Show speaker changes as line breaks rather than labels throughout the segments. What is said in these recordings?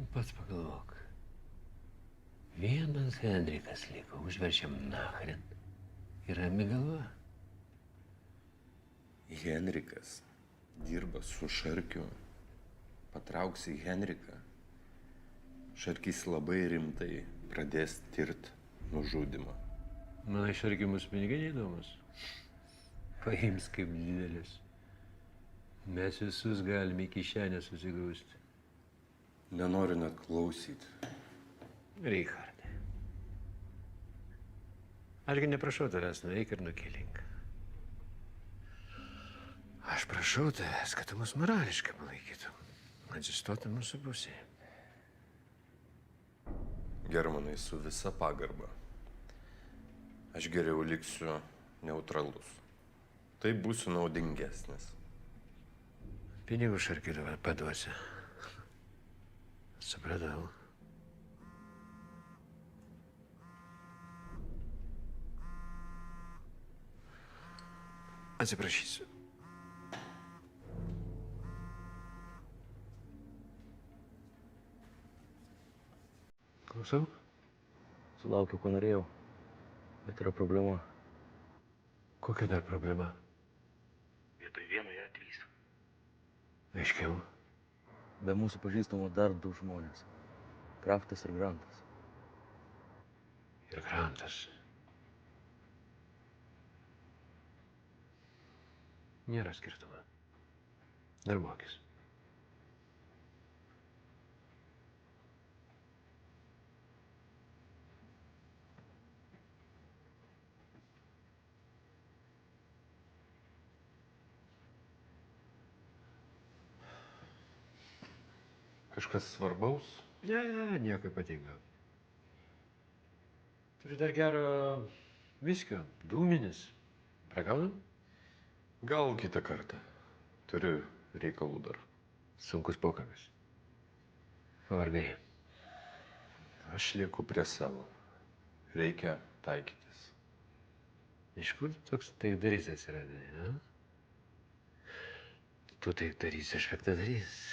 Pats pagalvok. Vienas Henrikas liko, užverčiam nachrin. Ir rami galva.
Henrikas dirba su Šarkiu. Patrauksi Henriką. Šarkis labai rimtai pradės tirt nužudimą.
Man Šarkimus pinigai neįdomus. Paims kaip didelis. Mes visus galime į kišenę susigrūsti.
Nenoriu net klausyti.
Richardai. Ašgi neprašau tavęs, nueik ir nukilink. Aš prašau tavęs, kad tu mus morališkai palaikytum. Atsistotum mūsų pusėje.
Germanai, su visa pagarba. Aš geriau liksiu neutralus. Tai būsiu naudingesnis.
Pinigų Šarkiui dabar paduosiu. Supratau. Atsiprašysiu. Klausau?
Sulaukiau, ko norėjau, bet yra problema.
Kokia dar problema?
Vietoj vieno yra 3.
Aiškiau.
Be mūsų pažįstamų dar 2 žmonės. Kraftas ir Grantas.
Ir Grantas. Nėra skirtumo. Darbuokis.
Kažkas svarbaus?
Ne, nieko ypatingo. Turi dar gero viskio, dūminis. Pragaunam?
Gal kitą kartą. Turiu reikalų dar.
Sunkus pokalbis. Pavargai.
Aš lieku prie savo. Reikia taikytis.
Iš kur toks taikdarys atsiradai, ne? Tu taikdarys, aš piktadarys.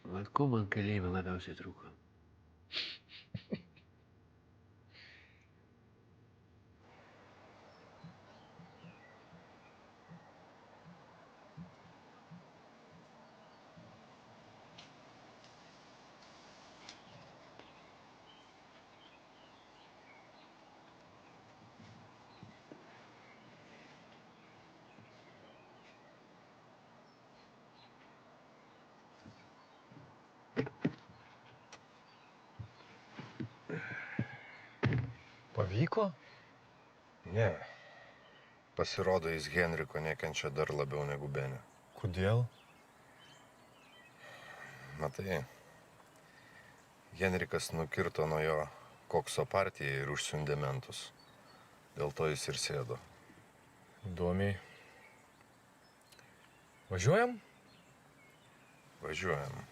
Vat ko man kalėjime labiausiai trūko?
Pavyko? Ne. Pasirodo, jis Henriko nekenčia dar labiau negu Benė.
Kodėl?
Matai, Henrikas nukirto nuo jo kokso partiją ir užsiundė mentus. Dėl to jis ir sėdo.
Įdomiai. Važiuojam?
Važiuojam.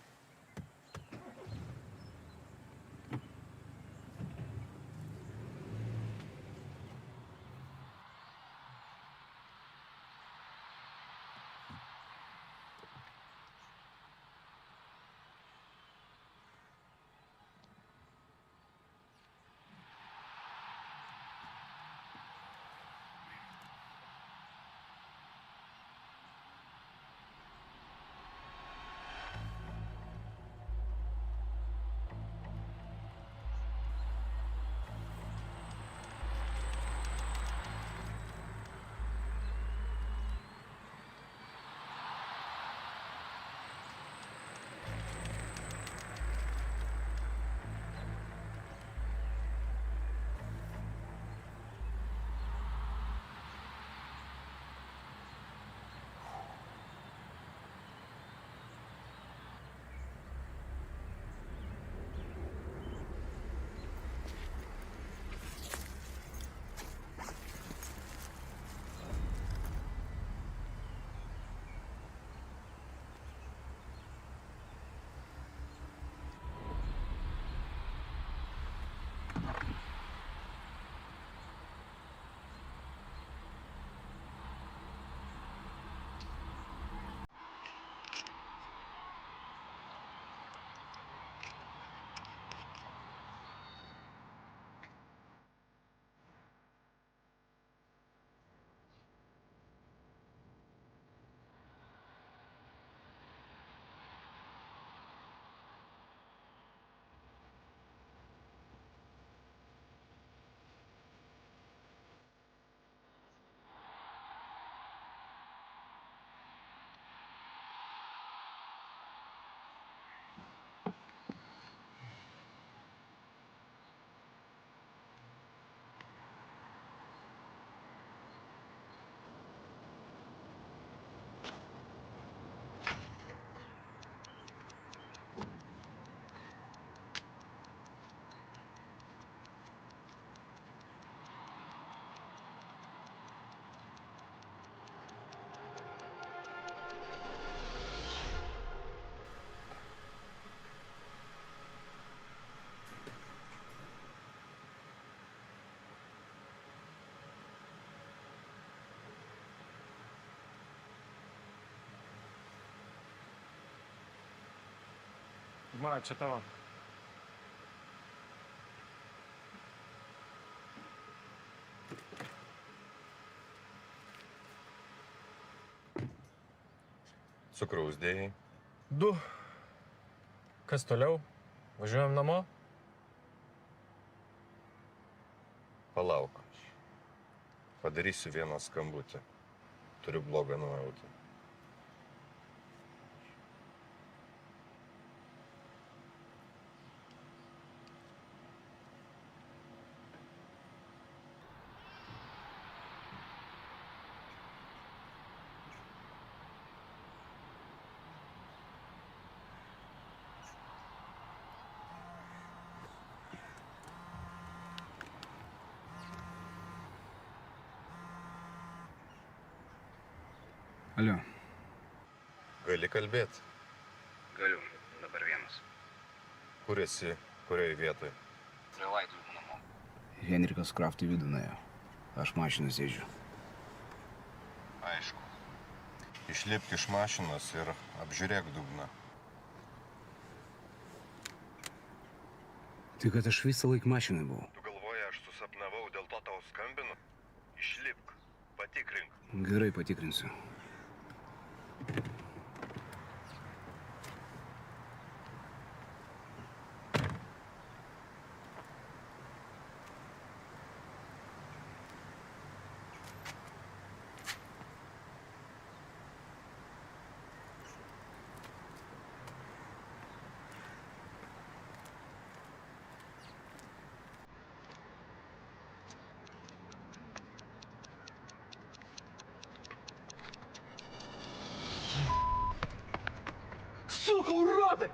Ma, čia tavo.
Cukraus dėjai.
2. Kas toliau? Važiuojam namo?
Palauk. Padarysiu vieną skambutį. Turiu blogą nuojautą.
Alio.
Gali kalbėti.
Galiu, dabar vienas.
Kur esi, kurioje vietoje?
Prie laidojimų namo. Henrikas Kraft į vidų nuėjo. Aš mašiną sėdžiu.
Aišku. Išlipk iš mašinos ir apžiūrėk dugną.
Tai kad aš visą laiką mašinai buvau.
Tu galvoji, aš susapnavau, dėl to tau skambinu? Išlipk, patikrink.
Gerai, patikrinsiu.
Сука, уроды!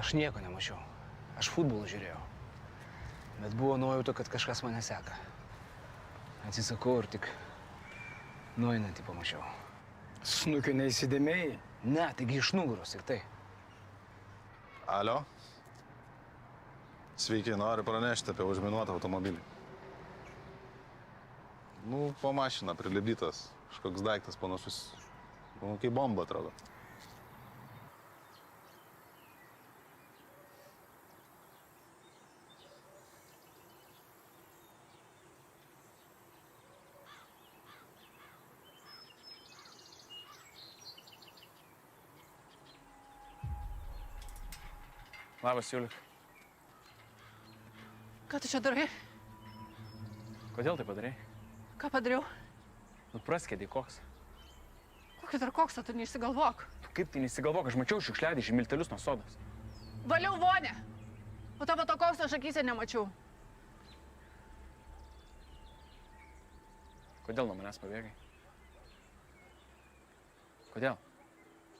Aš nieko nemačiau. Aš futbolą žiūrėjau. Bet buvo nuojauta, kad kažkas mane seka. Atsisakau ir tik nueinantį pamačiau.
Snukio neįsidėmėjai?
Ne, taigi iš nugaros ir tai.
Alio? Sveiki, noriu pranešti apie užminuotą automobilį. Nu, po mašiną prilipdytas. Kažkoks daiktas panašus. Nu, kaip bomba atrodo.
Labas, Julik.
Ką tu čia darai?
Kodėl tai padarai?
Ką padariau?
Nu, praskėdai koks.
Kokį dar koksą tu neišsigalvok?
Tu kaip tai nesigalvok, aš mačiau šiukšliadėžį miltelius nuo sodos.
Valiau vonę! O tavo to kokso aš akyse nemačiau.
Kodėl nuo manęs pabėgai? Kodėl?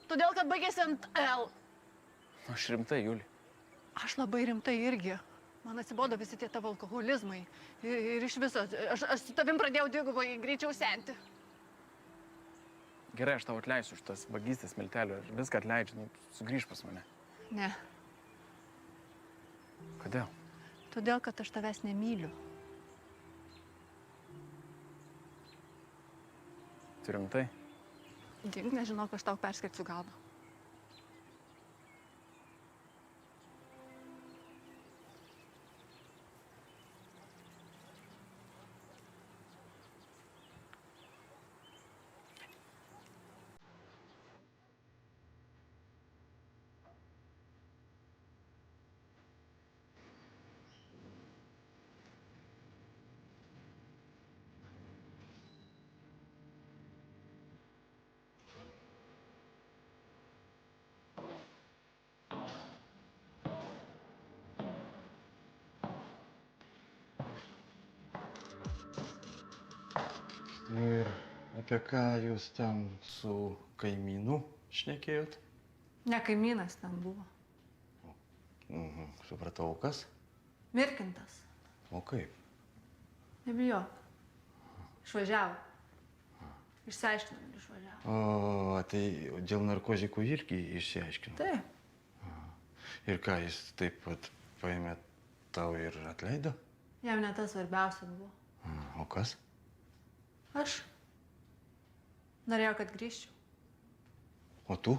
Todėl, kad baigėsi ant L.
Nu, aš rimtai, Juli.
Aš labai rimtai irgi. Man atsibodo visi tie tavo alkoholizmai. Ir iš viso, aš su tavim pradėjau dvigubai greičiau senti.
Gerai, aš tau atleisiu už tas vagystės miltelių ir viską atleidžiu, nu, sugrįž pas mane.
Ne.
Kodėl?
Todėl, kad aš tavęs nemyliu.
Tu rimtai?
Dink, nežinok, aš tau perskirsiu galvą.
Ir apie ką jūs ten su kaimynu šnekėjot?
Ne kaimynas ten buvo.
Supratau, kas?
Mirkintas.
O kaip?
Nebijok. Išvažiavo. Išsiaiškinom ir išvažiavo.
O, tai dėl narkozikų irgi išsiaiškinau.
Taip.
Ir ką, jis taip pat paėmė tau ir atleido?
Jam ne tas svarbiausia buvo.
O kas?
Aš. Norėjau, kad grįžčiau.
O tu?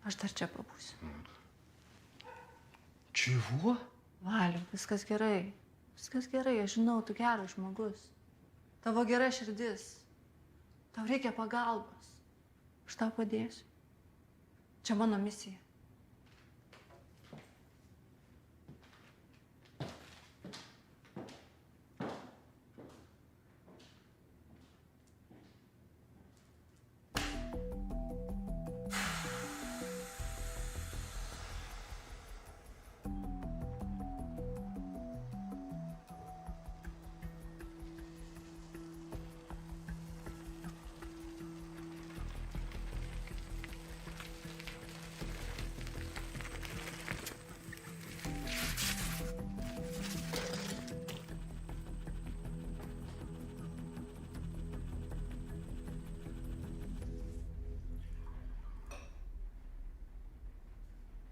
Aš dar čia pabūsiu.
Čivo?
Valiu, viskas gerai. Viskas gerai, aš žinau, tu geras žmogus. Tavo gera širdis. Tau reikia pagalbos. Aš tau padėsiu. Čia mano misija.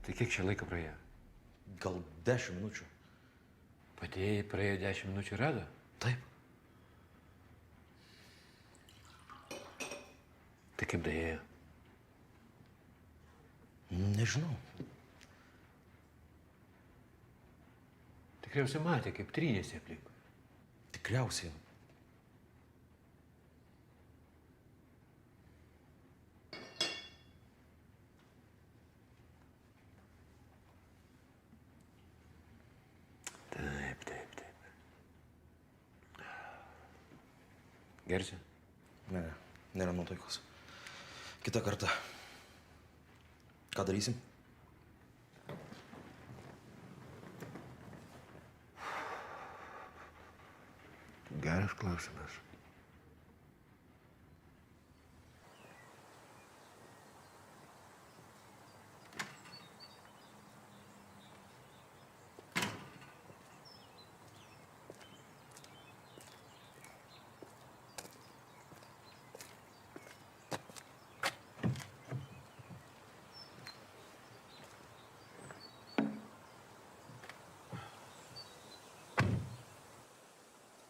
Tai kiek čia laiko praėjo?
Gal 10 minučių.
Padėjai praėjo 10 minučių ir rado?
Taip.
Tai kaip daėjo?
Nežinau.
Tikriausiai matė, kaip trynėsi aplink.
Tikriausiai.
Taip. Gersi?
Ne, nėra nuotaikos. Kita kartą. Ką darysim?
Geras klausimas.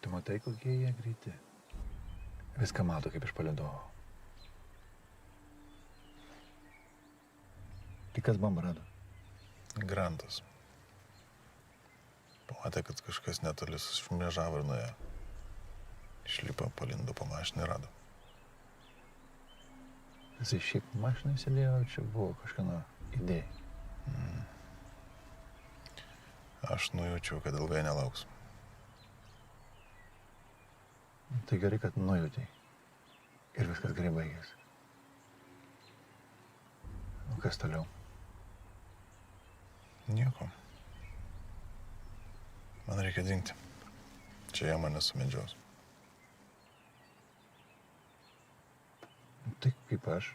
Tu matai, kokie jie greiti. Viską mato kaip iš palydovo. Tai kas bombą rado?
Grantas. Pamatė, kad kažkas netoli sušmėžavo ir nuėjo. Išlipo, palindo po mašiną ir rado.
Jisai šiaip mašinai sėdėjo, čia buvo kažkieno idėja.
Aš nujaučiau, kad ilgai nelauks.
Tai gerai, kad nujautei. Ir viskas gerai baigėsi. O kas toliau?
Nieko. Man reikia dingti. Čia jie mane sumedžios.
Tai kaip aš?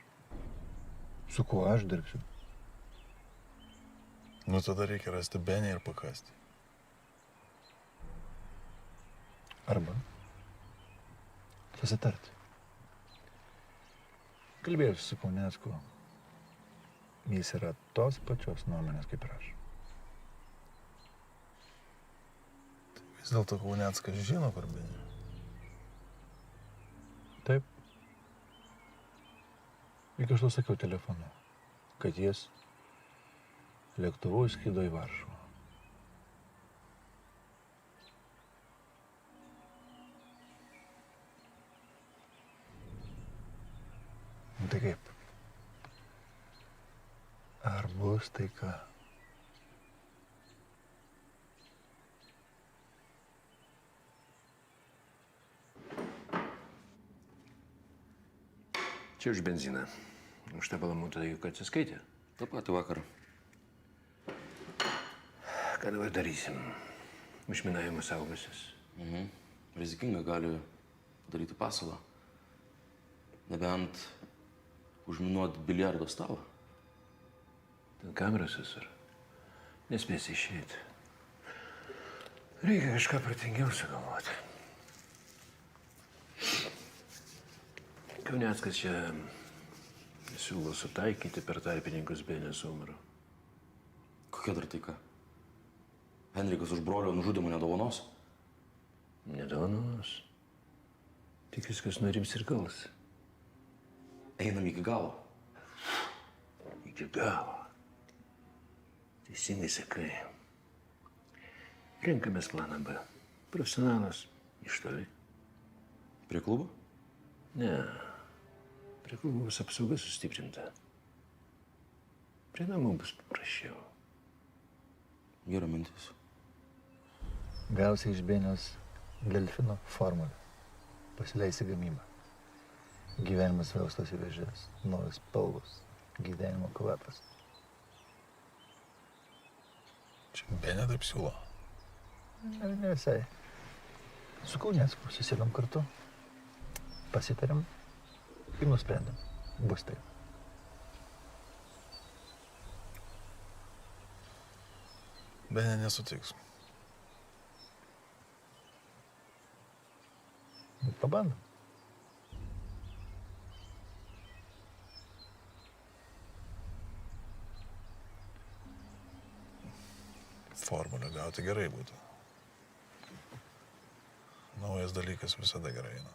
Su kuo aš dirbsiu?
Nu tada reikia rasti Benį ir pakasti.
Arba susitarti. Kalbėjausi su Kaunecku. Jis yra tos pačios nuomonės kaip ir aš.
Vis dėlto Kauneckas žino, kur Benį.
Taip. Juk aš to sakiau telefonu, kad jis lėktuvu skrido į Varšuvą. Tai kaip? Ar bus taika?
Čia už benziną. Už tą balamutą juk atsiskaitė.
Ta pati vakar.
Ką dabar darysim? Užminavimas saugosis.
Rizikinga, gali daryti pasalą. Nebent užminuoti biliardo stalą.
Ten kameras visur. Nespėsi išeiti. Reikia kažką pratingiau sugalvoti. Kauneckas čia siūlo sutaikyti per tarpininkus Benę su Umaru.
Kokia dar taika? Henrikas už brolio nužudimą nedovanos?
Nedovanos. Tik viskas nurims ir galas.
Einam iki galo.
Iki galo. Teisingai sakai. Renkamės planą B. Profesionalas iš toli.
Prie klubo?
Ne. Prie klubo bus apsauga sustiprinta. Prie namų bus paprasčiau.
Gera mintis.
Gausi iš Benios delfino formulę. Pasileisi gamybą. Gyvenimas vėlstos į vėžės. Naujos spalvos. Gyvenimo kvapas.
Čia Benė taip siūlo.
Ne visai. Su Kaunecku susėdom kartu. Pasitarėm ir nusprendėm. Bus taip.
Benė nesutiks.
Pabandom.
Formulę gauti gerai būtų. Naujas dalykas visada gerai eina.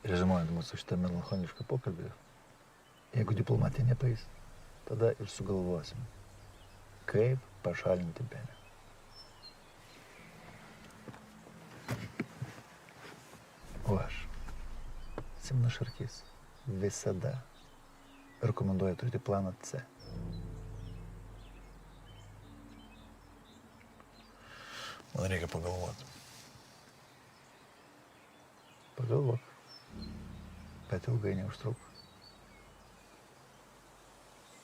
Rezimuojant mūsų šitą melancholišką pokalbį, jeigu diplomatija nepaeis, tada ir sugalvosim, kaip pašalinti Benę. O aš, Simonas Šarkys, visada rekomenduoju turėti planą C.
Man reikia pagalvoti.
Pagalvok, bet ilgai neužtruk.